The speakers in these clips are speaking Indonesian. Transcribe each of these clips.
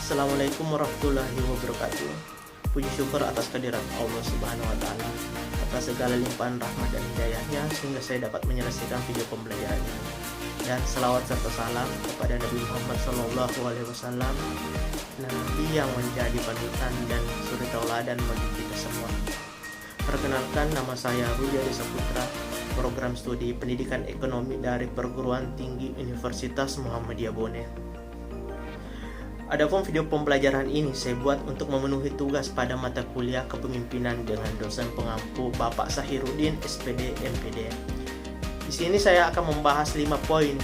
Assalamualaikum warahmatullahi wabarakatuh. Puji syukur atas kehadiran Allah Subhanahu wa Ta'ala atas segala limpahan rahmat dan hidayahnya sehingga saya dapat menyelesaikan video pembelajaran ini. Dan selawat serta salam kepada Nabi Muhammad SAW, Nabi yang menjadi panutan dan suri tauladan bagi kita semua. Perkenalkan, nama saya Rudi Adi Saputra, program studi pendidikan ekonomi dari Perguruan Tinggi Universitas Muhammadiyah Bone. Adapun video pembelajaran ini saya buat untuk memenuhi tugas pada mata kuliah kepemimpinan dengan dosen pengampu Bapak Sahirudin SPD MPD. Di sini saya akan membahas 5 poin.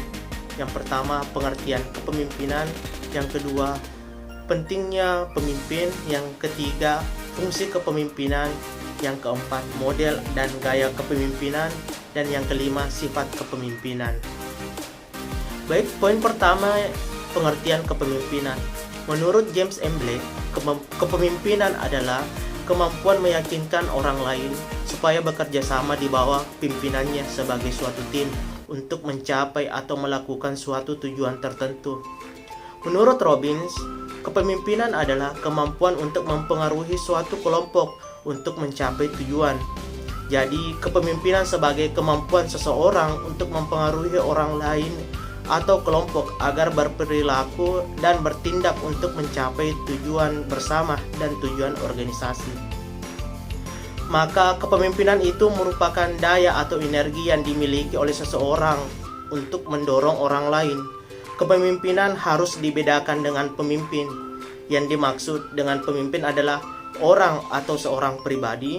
Yang pertama, pengertian kepemimpinan. Yang kedua, pentingnya pemimpin. Yang ketiga, fungsi kepemimpinan. Yang keempat, model dan gaya kepemimpinan. Dan yang kelima, sifat kepemimpinan. Baik, poin pertama, pengertian kepemimpinan. Menurut James M. Blake, kepemimpinan adalah kemampuan meyakinkan orang lain supaya bekerja sama di bawah pimpinannya sebagai suatu tim untuk mencapai atau melakukan suatu tujuan tertentu. Menurut Robbins, kepemimpinan adalah kemampuan untuk mempengaruhi suatu kelompok untuk mencapai tujuan. Jadi, kepemimpinan sebagai kemampuan seseorang untuk mempengaruhi orang lain atau kelompok agar berperilaku dan bertindak untuk mencapai tujuan bersama dan tujuan organisasi. Maka kepemimpinan itu merupakan daya atau energi yang dimiliki oleh seseorang untuk mendorong orang lain. Kepemimpinan harus dibedakan dengan pemimpin. Yang dimaksud dengan pemimpin adalah orang atau seorang pribadi.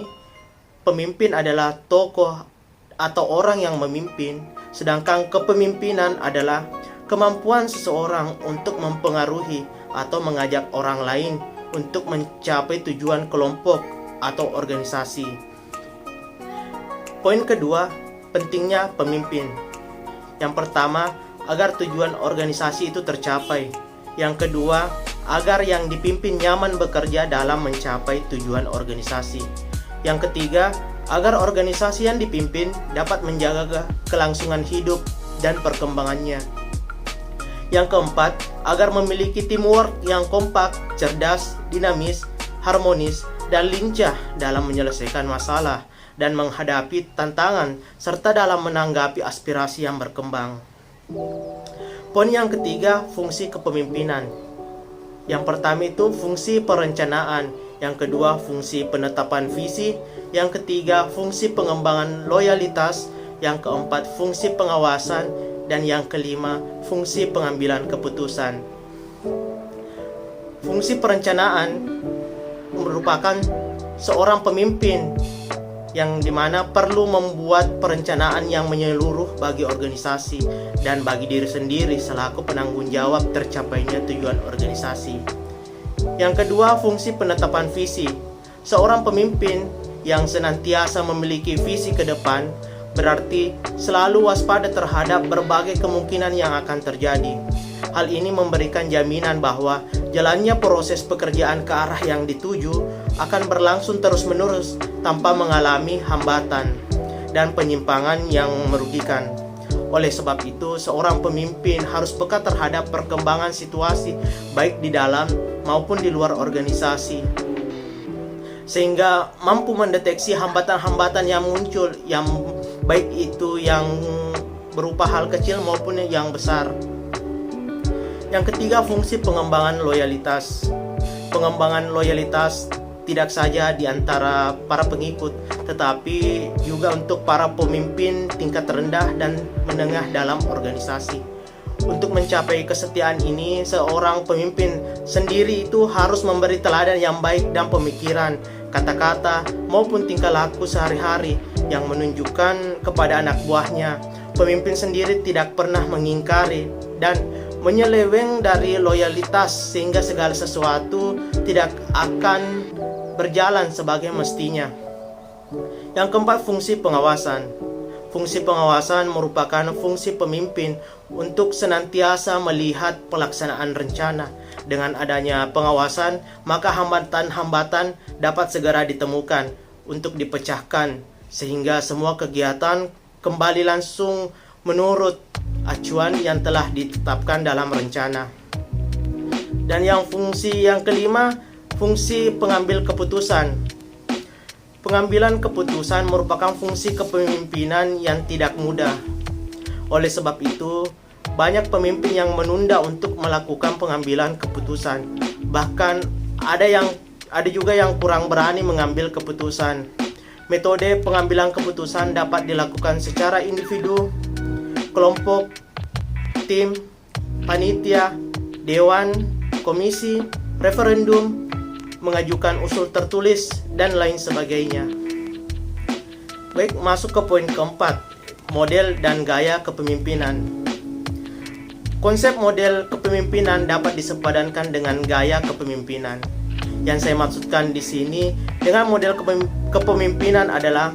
Pemimpin adalah tokoh atau orang yang memimpin. Sedangkan kepemimpinan adalah kemampuan seseorang untuk mempengaruhi atau mengajak orang lain untuk mencapai tujuan kelompok atau organisasi. Poin kedua, pentingnya pemimpin. Yang pertama, agar tujuan organisasi itu tercapai. Yang kedua, agar yang dipimpin nyaman bekerja dalam mencapai tujuan organisasi. Yang ketiga, agar organisasi yang dipimpin dapat menjaga kelangsungan hidup dan perkembangannya. Yang keempat, agar memiliki teamwork yang kompak, cerdas, dinamis, harmonis, dan lincah dalam menyelesaikan masalah dan menghadapi tantangan serta dalam menanggapi aspirasi yang berkembang. Poin yang ketiga, fungsi kepemimpinan. Yang pertama itu fungsi perencanaan, yang kedua fungsi penetapan visi, yang ketiga fungsi pengembangan loyalitas, yang keempat fungsi pengawasan, dan yang kelima fungsi pengambilan keputusan. Fungsi perencanaan merupakan seorang pemimpin yang dimana perlu membuat perencanaan yang menyeluruh bagi organisasi dan bagi diri sendiri selaku penanggung jawab tercapainya tujuan organisasi. Yang kedua, fungsi penetapan visi. Seorang pemimpin yang senantiasa memiliki visi ke depan berarti selalu waspada terhadap berbagai kemungkinan yang akan terjadi. Hal ini memberikan jaminan bahwa jalannya proses pekerjaan ke arah yang dituju akan berlangsung terus-menerus tanpa mengalami hambatan dan penyimpangan yang merugikan. Oleh sebab itu, seorang pemimpin harus peka terhadap perkembangan situasi baik di dalam maupun di luar organisasi, sehingga mampu mendeteksi hambatan-hambatan yang muncul, yang baik itu yang berupa hal kecil maupun yang besar. Yang ketiga, fungsi pengembangan loyalitas. Pengembangan loyalitas tidak saja di antara para pengikut, tetapi juga untuk para pemimpin tingkat rendah dan menengah dalam organisasi. Untuk mencapai kesetiaan ini, seorang pemimpin sendiri itu harus memberi teladan yang baik dan pemikiran, kata-kata, maupun tingkah laku sehari-hari yang menunjukkan kepada anak buahnya. Pemimpin sendiri tidak pernah mengingkari dan menyeleweng dari loyalitas sehingga segala sesuatu tidak akan berjalan sebagai mestinya. Yang keempat, fungsi pengawasan. Fungsi pengawasan merupakan fungsi pemimpin untuk senantiasa melihat pelaksanaan rencana. Dengan adanya pengawasan, maka hambatan-hambatan dapat segera ditemukan untuk dipecahkan sehingga semua kegiatan kembali langsung menurut acuan yang telah ditetapkan dalam rencana. Dan yang fungsi yang kelima, fungsi pengambil keputusan. Pengambilan keputusan merupakan fungsi kepemimpinan yang tidak mudah. Oleh sebab itu, banyak pemimpin yang menunda untuk melakukan pengambilan keputusan. Bahkan ada juga yang kurang berani mengambil keputusan. Metode pengambilan keputusan dapat dilakukan secara individu, kelompok, tim, panitia, dewan, komisi, referendum, mengajukan usul tertulis, dan lain sebagainya. Baik, masuk ke poin keempat, model dan gaya kepemimpinan. Konsep model kepemimpinan dapat disepadankan dengan gaya kepemimpinan. Yang saya maksudkan di sini dengan model kepemimpinan adalah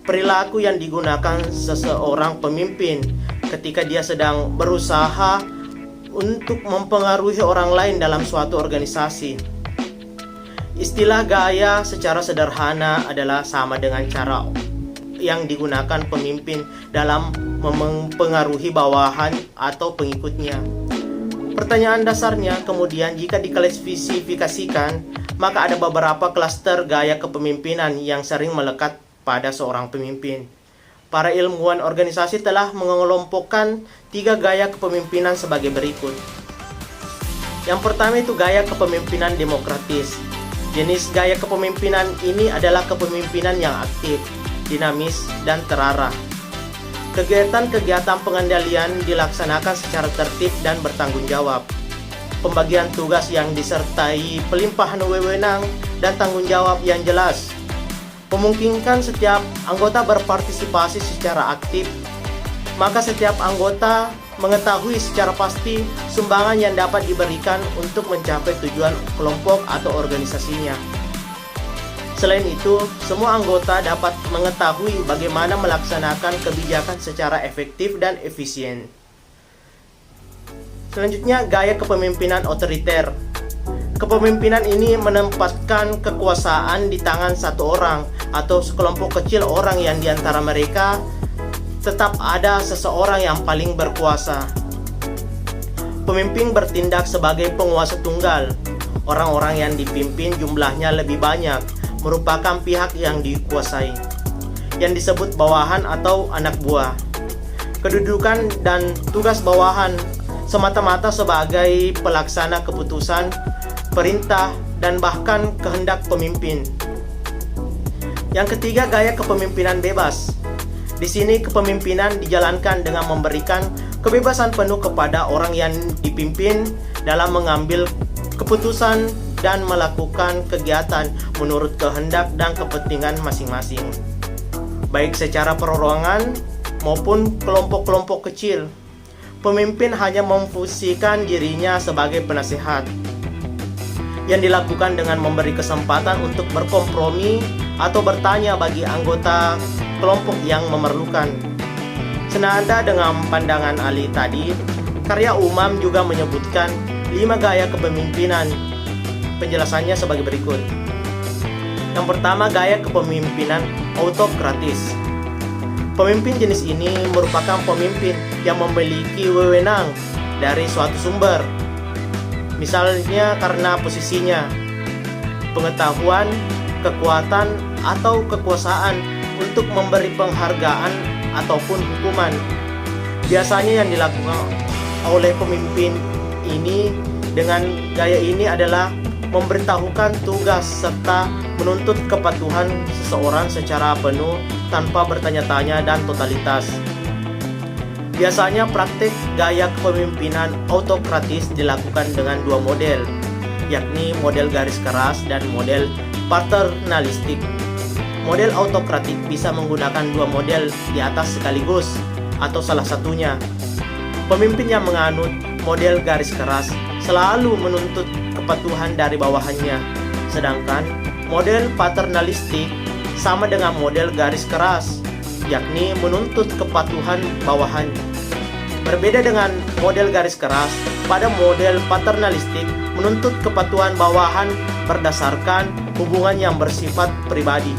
perilaku yang digunakan seseorang pemimpin ketika dia sedang berusaha untuk mempengaruhi orang lain dalam suatu organisasi. Istilah gaya secara sederhana adalah sama dengan cara yang digunakan pemimpin dalam mempengaruhi bawahan atau pengikutnya. Pertanyaan dasarnya kemudian jika diklasifikasikan, maka ada beberapa klaster gaya kepemimpinan yang sering melekat pada seorang pemimpin. Para ilmuwan organisasi telah mengelompokkan 3 gaya kepemimpinan sebagai berikut. Yang pertama itu gaya kepemimpinan demokratis. Jenis gaya kepemimpinan ini adalah kepemimpinan yang aktif, dinamis, dan terarah. Kegiatan-kegiatan pengendalian dilaksanakan secara tertib dan bertanggung jawab. Pembagian tugas yang disertai pelimpahan wewenang dan tanggung jawab yang jelas memungkinkan setiap anggota berpartisipasi secara aktif, maka setiap anggota mengetahui secara pasti sumbangan yang dapat diberikan untuk mencapai tujuan kelompok atau organisasinya. Selain itu, semua anggota dapat mengetahui bagaimana melaksanakan kebijakan secara efektif dan efisien. Selanjutnya, gaya kepemimpinan otoriter. Kepemimpinan ini menempatkan kekuasaan di tangan satu orang atau sekelompok kecil orang yang diantara mereka tetap ada seseorang yang paling berkuasa. Pemimpin bertindak sebagai penguasa tunggal. Orang-orang yang dipimpin jumlahnya lebih banyak, merupakan pihak yang dikuasai, yang disebut bawahan atau anak buah. Kedudukan dan tugas bawahan semata-mata sebagai pelaksana keputusan, perintah, dan bahkan kehendak pemimpin. Yang ketiga, gaya kepemimpinan bebas. Di sini kepemimpinan dijalankan dengan memberikan kebebasan penuh kepada orang yang dipimpin dalam mengambil keputusan dan melakukan kegiatan menurut kehendak dan kepentingan masing-masing, baik secara perorangan maupun kelompok-kelompok kecil. Pemimpin hanya memfungsikan dirinya sebagai penasihat yang dilakukan dengan memberi kesempatan untuk berkompromi atau bertanya bagi anggota kelompok yang memerlukan. Senada dengan pandangan Ali tadi, karya Umam juga menyebutkan 5 gaya kepemimpinan. Penjelasannya sebagai berikut. Yang pertama, gaya kepemimpinan autokratis. Pemimpin jenis ini merupakan pemimpin yang memiliki wewenang dari suatu sumber, misalnya karena posisinya, pengetahuan, kekuatan, atau kekuasaan untuk memberi penghargaan ataupun hukuman. Biasanya yang dilakukan oleh pemimpin ini dengan gaya ini adalah memberitahukan tugas serta menuntut kepatuhan seseorang secara penuh tanpa bertanya-tanya dan totalitas. Biasanya praktik gaya kepemimpinan autokratis dilakukan dengan 2 model, yakni model garis keras dan model paternalistik. Model autokratik bisa menggunakan 2 model di atas sekaligus atau salah satunya. Pemimpin yang menganut model garis keras selalu menuntut kepatuhan dari bawahannya, sedangkan model paternalistik sama dengan model garis keras, yakni menuntut kepatuhan bawahan. Berbeda dengan model garis keras, pada model paternalistik menuntut kepatuhan bawahan berdasarkan hubungan yang bersifat pribadi.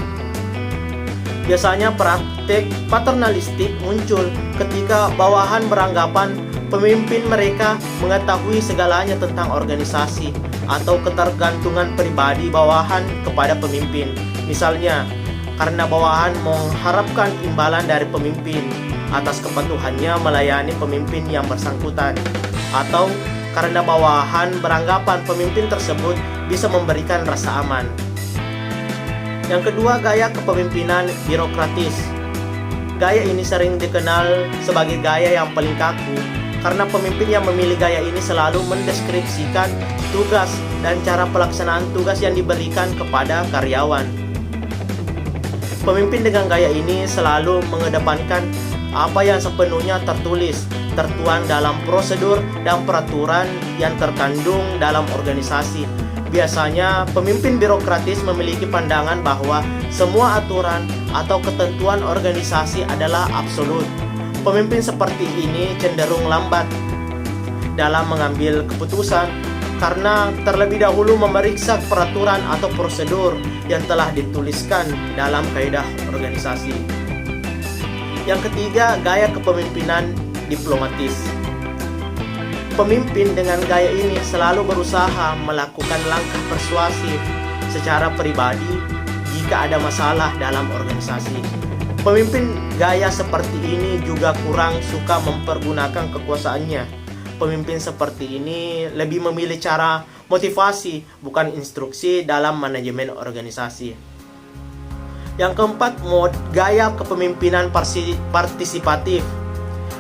Biasanya praktik paternalistik muncul ketika bawahan beranggapan Pemimpin mereka mengetahui segalanya tentang organisasi atau ketergantungan pribadi bawahan kepada pemimpin. Misalnya, karena bawahan mengharapkan imbalan dari pemimpin atas kepatuhannya melayani pemimpin yang bersangkutan, atau karena bawahan beranggapan pemimpin tersebut bisa memberikan rasa aman. Yang kedua, gaya kepemimpinan birokratis. Gaya ini sering dikenal sebagai gaya yang paling kaku karena pemimpin yang memilih gaya ini selalu mendeskripsikan tugas dan cara pelaksanaan tugas yang diberikan kepada karyawan. Pemimpin dengan gaya ini selalu mengedepankan apa yang sepenuhnya tertuang dalam prosedur dan peraturan yang terkandung dalam organisasi. Biasanya, pemimpin birokratis memiliki pandangan bahwa semua aturan atau ketentuan organisasi adalah absolut. Pemimpin seperti ini cenderung lambat dalam mengambil keputusan karena terlebih dahulu memeriksa peraturan atau prosedur yang telah dituliskan dalam kaidah organisasi. Yang ketiga, gaya kepemimpinan diplomatis. Pemimpin dengan gaya ini selalu berusaha melakukan langkah persuasif secara pribadi jika ada masalah dalam organisasi. Pemimpin gaya seperti ini juga kurang suka mempergunakan kekuasaannya. Pemimpin seperti ini lebih memilih cara motivasi, bukan instruksi dalam manajemen organisasi. Yang keempat, gaya kepemimpinan partisipatif.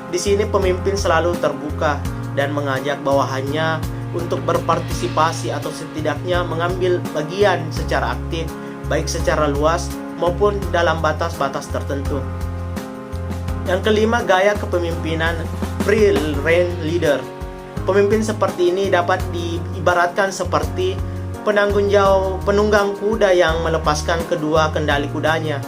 Di sini pemimpin selalu terbuka dan mengajak bawahannya untuk berpartisipasi atau setidaknya mengambil bagian secara aktif, baik secara luas maupun dalam batas-batas tertentu. Yang kelima, gaya kepemimpinan free rein leader. Pemimpin seperti ini dapat diibaratkan seperti penunggang kuda yang melepaskan kedua kendali kudanya.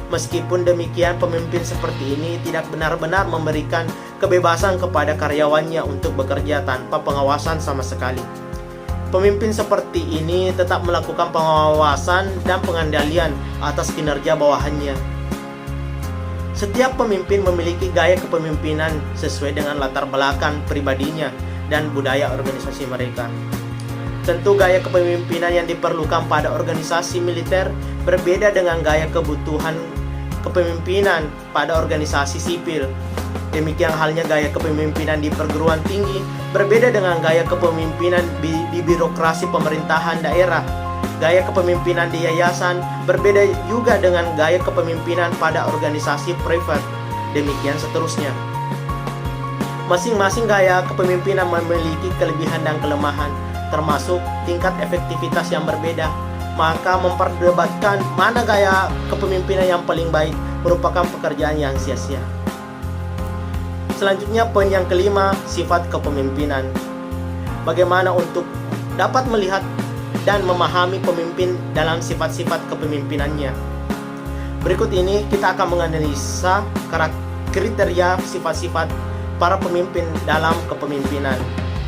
Meskipun demikian, pemimpin seperti ini tidak benar-benar memberikan kebebasan kepada karyawannya untuk bekerja tanpa pengawasan sama sekali. Pemimpin seperti ini tetap melakukan pengawasan dan pengendalian atas kinerja bawahannya. Setiap pemimpin memiliki gaya kepemimpinan sesuai dengan latar belakang pribadinya dan budaya organisasi mereka. Tentu gaya kepemimpinan yang diperlukan pada organisasi militer berbeda dengan gaya kebutuhan kepemimpinan pada organisasi sipil. Demikian halnya gaya kepemimpinan di perguruan tinggi berbeda dengan gaya kepemimpinan di birokrasi pemerintahan daerah. Gaya kepemimpinan di yayasan berbeda juga dengan gaya kepemimpinan pada organisasi privat. Demikian seterusnya. Masing-masing gaya kepemimpinan memiliki kelebihan dan kelemahan, termasuk tingkat efektivitas yang berbeda. Maka memperdebatkan mana gaya kepemimpinan yang paling baik merupakan pekerjaan yang sia-sia. Selanjutnya, poin yang kelima, sifat kepemimpinan. Bagaimana untuk dapat melihat dan memahami pemimpin dalam sifat-sifat kepemimpinannya. Berikut ini kita akan menganalisa kriteria sifat-sifat para pemimpin dalam kepemimpinan.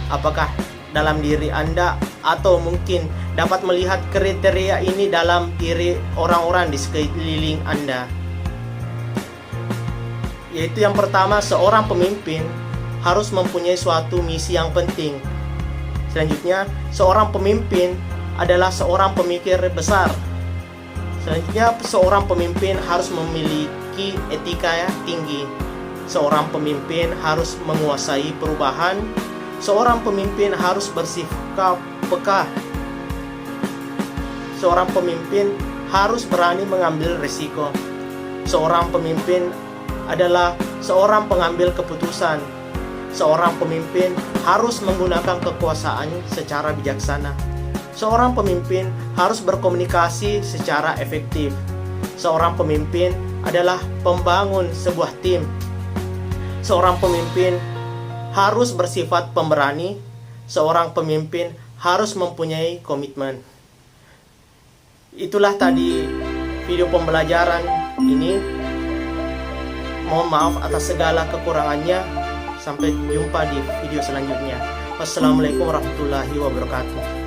Apakah dalam diri Anda atau mungkin dapat melihat kriteria ini dalam diri orang-orang di sekeliling Anda. Yaitu yang pertama, seorang pemimpin harus mempunyai suatu misi yang penting. Selanjutnya, seorang pemimpin adalah seorang pemikir besar. Selanjutnya, seorang pemimpin harus memiliki etika tinggi. Seorang pemimpin harus menguasai perubahan. Seorang pemimpin harus bersikap peka. Seorang pemimpin harus berani mengambil risiko. Seorang pemimpin adalah seorang pengambil keputusan. Seorang pemimpin harus menggunakan kekuasaan secara bijaksana. Seorang pemimpin harus berkomunikasi secara efektif. Seorang pemimpin adalah pembangun sebuah tim. Seorang pemimpin harus bersifat pemberani. Seorang pemimpin harus mempunyai komitmen. Itulah tadi video pembelajaran ini. Mohon maaf atas segala kekurangannya. Sampai jumpa di video selanjutnya. Wassalamualaikum warahmatullahi wabarakatuh.